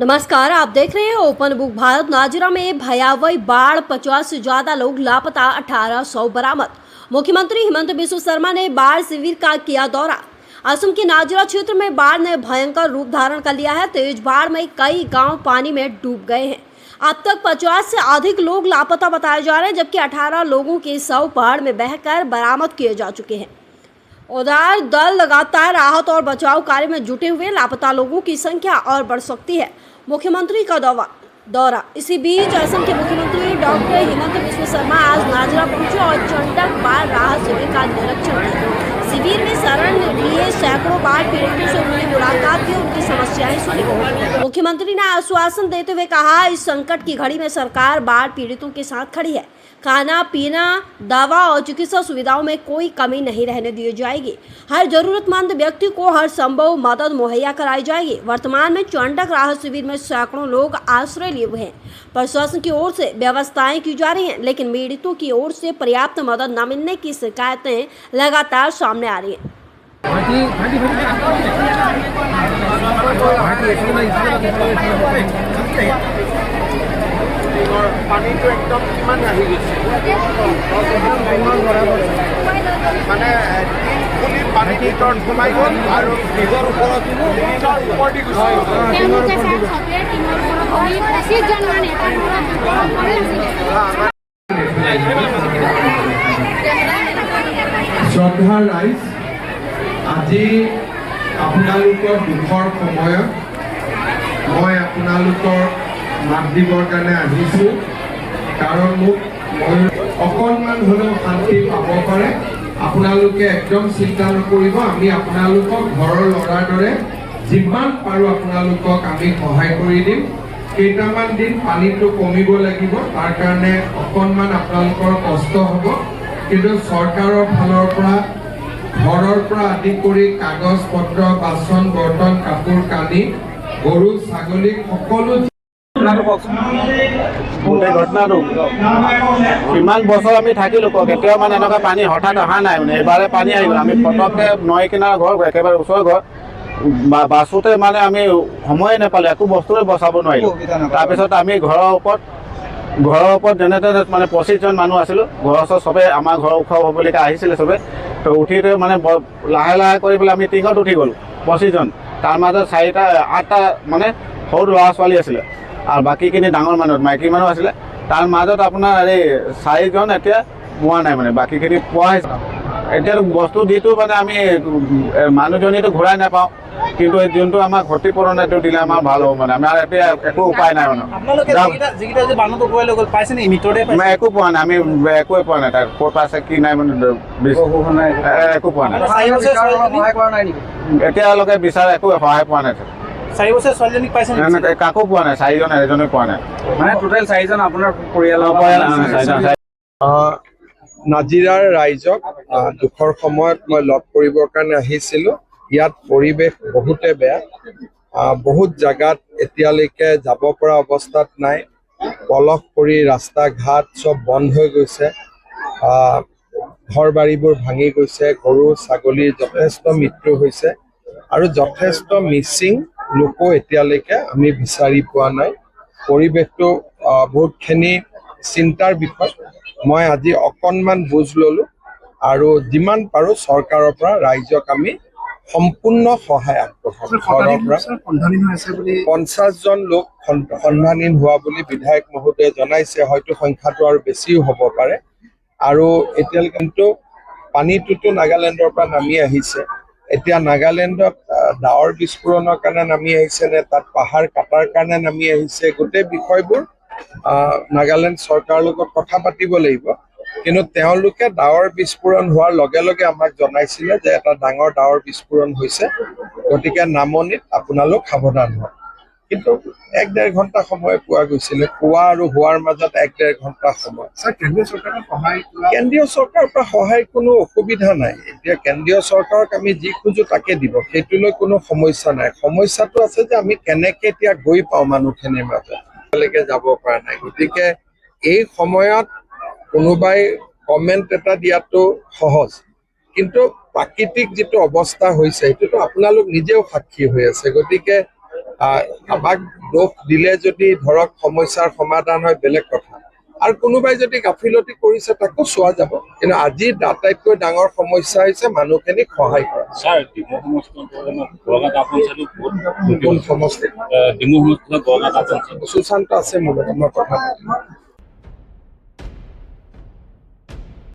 नमस्कार, आप देख रहे हैं ओपन बुक भारत। नाजिरा में भयावह बाढ़, 50 से ज्यादा लोग लापता, 1800 बरामद। मुख्यमंत्री हेमंत बिस्व शर्मा ने बाढ़ शिविर का किया दौरा। असम के नाजिरा क्षेत्र में बाढ़ ने भयंकर रूप धारण कर लिया है। तेज बाढ़ में कई गांव पानी में डूब गए हैं। अब तक 50 से अधिक लोग लापता बताए जा रहे हैं, जबकि 18 लोगों के शव बाढ़ में बहकर बरामद किए जा चुके हैं। उधर दल लगातार राहत और बचाव कार्य में जुटे हुए, लापता लोगों की संख्या और बढ़ सकती है। मुख्यमंत्री का दौरा। इसी बीच असम के मुख्यमंत्री डॉक्टर हेमंत बिस्व शर्मा आज नाजिरा पहुंचे और चंडक बाढ़ राहत शिविर का निरीक्षण किया। शिविर में शरण लिए सैकड़ों बाढ़ पीड़ितों से उन्होंने मुलाकात की, उनकी समस्याएं सुनी। मुख्यमंत्री ने आश्वासन देते हुए कहा, इस संकट की घड़ी में सरकार बाढ़ पीड़ितों के साथ खड़ी है। खाना पीना, दवा और चिकित्सा सुविधाओं में कोई कमी नहीं रहने दी जाएगी। हर जरूरतमंद व्यक्ति को हर संभव मदद मुहैया कराई जाएगी। वर्तमान में चंडक राहत शिविर में सैकड़ों लोग आश्रय लिए हुए हैं। प्रशासन की ओर से व्यवस्थाएं की जा रही हैं, लेकिन पीड़ितों की ओर से पर्याप्त मदद न मिलने की शिकायतें लगातार सामने आ रही हैं। पानी तो एकदम किमान आহি গৈছে মানে পুলিৰ পানী ভিতৰত সোমাই গ'ল আৰু নিজৰ ওপৰত ওপৰদি গৈছে। শ্ৰদ্ধা ৰাইজ, আজি আপোনালোকৰ দুখৰ সময়ত মই আপোনালোকৰ মাত দিবৰ কাৰণে আহিছোঁ, কাৰণ মোক অকণমান হ'লেও শান্তি পাব পাৰে। আপোনালোকে একদম চিন্তা নকৰিব, আমি আপোনালোকক ঘৰৰ ল'ৰাৰ দৰে যিমান পাৰোঁ আপোনালোকক আমি সহায় কৰি দিম। কেইটামান দিন পানীটো কমিব লাগিব, তাৰ কাৰণে অকণমান আপোনালোকৰ কষ্ট হ'ব, কিন্তু চৰকাৰৰ ফালৰ পৰা ঘৰৰ পৰা আদি কৰি কাগজ পত্ৰ, বাচন বৰ্তন, কাপোৰ কানি, গৰু ছাগলী সকলো গোটেই ঘটনাটো কিমান বছৰ আমি থাকিলোঁ, কেতিয়াও মানে এনেকুৱা পানী হঠাৎ অহা নাই। মানে এইবাৰে পানী আহি গ'ল। আমি পটককৈ নৈ কিনাৰ ঘৰ, একেবাৰে ওচৰৰ ঘৰ, বাছোতে মানে আমি সময়ে নাপালোঁ, একো বস্তুৰে বচাব নোৱাৰিলোঁ। তাৰপিছত আমি ঘৰৰ ওপৰত যেনে তেনে মানে 25জন মানুহ আছিলোঁ। ঘৰৰ ওচৰত চবেই আমাৰ ঘৰৰ ওখ হ'বলৈকে আহিছিলে চবেই। তো উঠিতে মানে লাহে লাহে কৰি পেলাই আমি টিঙত উঠি গ'লোঁ 25জন। তাৰ মাজত 8টা মানে সৰু ল'ৰা ছোৱালী আছিলে আৰু বাকীখিনি ডাঙৰ মানুহ, মাইকী মানুহ আছিলে। তাৰ মাজত আপোনাৰ এই 4জন এতিয়া পোৱা নাই, মানে বাকীখিনি পোৱা হৈছে। এতিয়া বস্তু দিটো মানে আমি মানুহজনীটো ঘূৰাই নাপাওঁ, কিন্তু যোনটো আমাৰ ক্ষতিপূৰণ এইটো দিলে আমাৰ ভাল হ'ব। মানে আমাৰ এতিয়া একো উপায় নাই। মানে একো পোৱা নাই, আমি একোৱে পোৱা নাই। তাৰ ক'ত পাইছে কি নাই মানে একো পোৱা নাই। এতিয়ালৈকে বিচাৰে একো সহায় পোৱা নাই। 4 বছৰ ছোৱালীজনীক পাইছে কাকো পোৱা নাই, 4জন, এজনে পোৱা নাই। মানে টোটেল 4জন আপোনাৰ পৰিয়ালৰ। নাজিৰাৰ ৰাইজক দুখৰ সময়ত মই লগ কৰিবৰ কাৰণে আহিছিলোঁ। ইয়াত পৰিৱেশ বহুতে বেয়া, বহুত জাগাত এতিয়ালৈকে যাব পৰা অৱস্থাত নাই। পলস পৰি ৰাস্তা ঘাট চব বন্ধ হৈ গৈছে, ঘৰ বাৰীবোৰ ভাঙি গৈছে, গৰু ছাগলীৰ যথেষ্ট মৃত্যু হৈছে আৰু যথেষ্ট মিচিং লোকো এতিয়ালৈকে আমি বিচাৰি পোৱা নাই। পৰিৱেশটো বহুতখিনি চিন্তাৰ বিষয়। মই আজি অকণমান বুজ ল'লোঁ আৰু যিমান পাৰোঁ চৰকাৰৰ পৰা ৰাইজক আমি সম্পূৰ্ণ সহায় আগবঢ়াম। ঘৰৰ পৰা 50জন লোক সন্ধানহীন হোৱা বুলি বিধায়ক মহোদয়ে জনাইছে। হয়তো সংখ্যাটো আৰু বেছিও হ'ব পাৰে। আৰু এতিয়ালৈকে কিন্তু পানীটোতো নাগালেণ্ডৰ পৰা নামি আহিছে। এতিয়া নাগালেণ্ডত ডাৱৰ বিস্ফোৰণৰ কাৰণে নামি আহিছে নে তাত পাহাৰ কাটাৰ কাৰণে নামি আহিছে, গোটেই বিষয়বোৰ নাগালেণ্ড চৰকাৰৰ লগত কথা পাতিব লাগিব। কিন্তু তেওঁলোকে ডাৱৰ বিস্ফোৰণ হোৱাৰ লগে লগে আমাক জনাইছিলে যে এটা ডাঙৰ ডাৱৰ বিস্ফোৰণ হৈছে, গতিকে নামনিত আপোনালোক সাৱধান হওক। কিন্তু 1-1.5 ঘণ্টা সময় পোৱা গৈছিলে। পোৱা আৰু হোৱাৰ মাজত 1-1.5 ঘণ্টা সময়। কেন্দ্ৰীয় চৰকাৰৰ পৰা সহায় কোনো অসুবিধা নাই। এতিয়া কেন্দ্ৰীয় চৰকাৰক আমি যি খোজো তাকে দিব, সেইটোলৈ কোনো সমস্যা নাই। সমস্যাটো আছে যে আমি কেনেকে এতিয়া গৈ পাওঁ মানুহখিনিৰ মাজত, এতিয়ালৈকে যাব পৰা নাই। গতিকে এই সময়ত কোনোবাই কমেণ্ট এটা দিয়াটো সহজ, কিন্তু প্ৰাকৃতিক যিটো অৱস্থা হৈছে সেইটোতো আপোনালোক নিজেও সাক্ষী হৈ আছে। গতিকে আমাক দোষ দিলে যদি ধৰক সমস্যাৰ সমাধান হয় বেলেগ কথা, আৰু কোনোবাই যদি গাফিলতি কৰিছে তাকো চোৱা যাব। কিন্তু আজি আটাইতকৈ ডাঙৰ সমস্যা হৈছে মানুহখিনিক সহায় কৰা। স্যাৰ ডিমু সমষ্টিৰ গড়গাঁও পঞ্চায়তো বহুত কোন সমষ্টিত ডিমু সমষ্টিৰ গড়গাঁও পঞ্চায়ত সুশান্ত আছে মোৰ লগত মই কথা পাতিম।